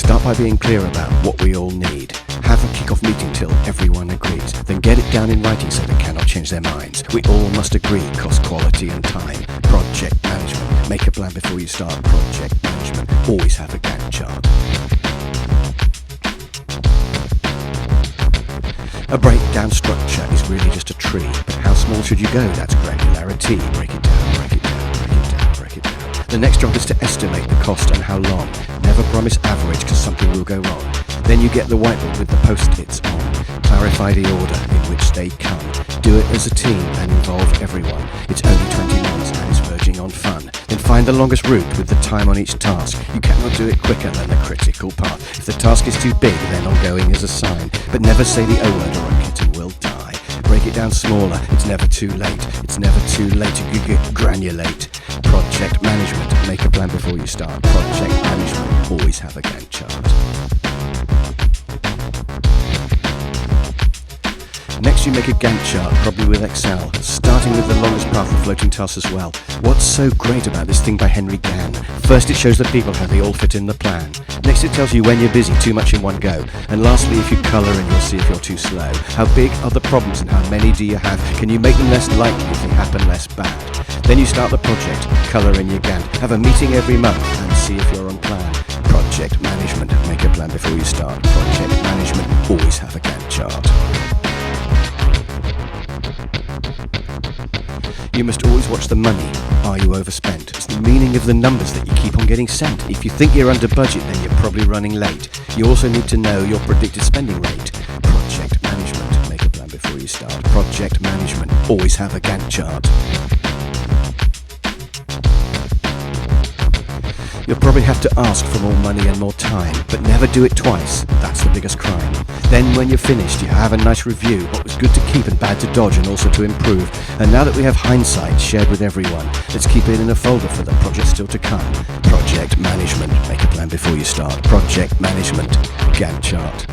Start by being clear about what we all need. Have a kick-off meeting till everyone agrees. Then get it down in writing so they cannot change their minds. We all must agree, cost, quality and time. Project management. Make a plan before you start. Project management. Always have a Gantt chart. A breakdown structure is really just a tree. But how small should you go? That's granularity. Break it down, break it down, break it down, break it down. The next job is to estimate the cost and how long. Never promise average because something will go wrong. Then you get the whiteboard with the post-its on. Clarify the order in which they come. Do it as a team and involve everyone. It's only 20 minutes and it's verging on fun. Then find the longest route with the time on each task. You cannot do it quicker than the critical path. If the task is too big, then ongoing is a sign. But never say the O word or a kitten will die. Break it down smaller, it's never too late. It's never too late to granulate. Project management, make a plan before you start. Project management, always have a Gantt chart. Next you make a Gantt chart, probably with Excel, starting with the longest path of floating tasks as well. What's so great about this thing by Henry Gantt? First it shows the people how they all fit in the plan. Next it tells you when you're busy, too much in one go. And lastly, if you colour in, you'll see if you're too slow. How big are the problems and how many do you have? Can you make them less likely if they happen less bad? Then you start the project, colour in your Gantt. Have a meeting every month and see if you're on plan. Project management, make a plan before you start. Project management, always have a Gantt chart. You must always watch the money. Are you overspent? It's the meaning of the numbers that you keep on getting sent. If you think you're under budget, then you're probably running late. You also need to know your predicted spending rate. Project management. Make a plan before you start. Project management. Always have a Gantt chart. You'll probably have to ask for more money and more time, but never do it twice. That's the biggest crime. Then when you're finished, you have a nice review, what was good to keep and bad to dodge and also to improve. And now that we have hindsight shared with everyone, let's keep it in a folder for the project still to come. Project management. Make a plan before you start. Project management. Gantt chart.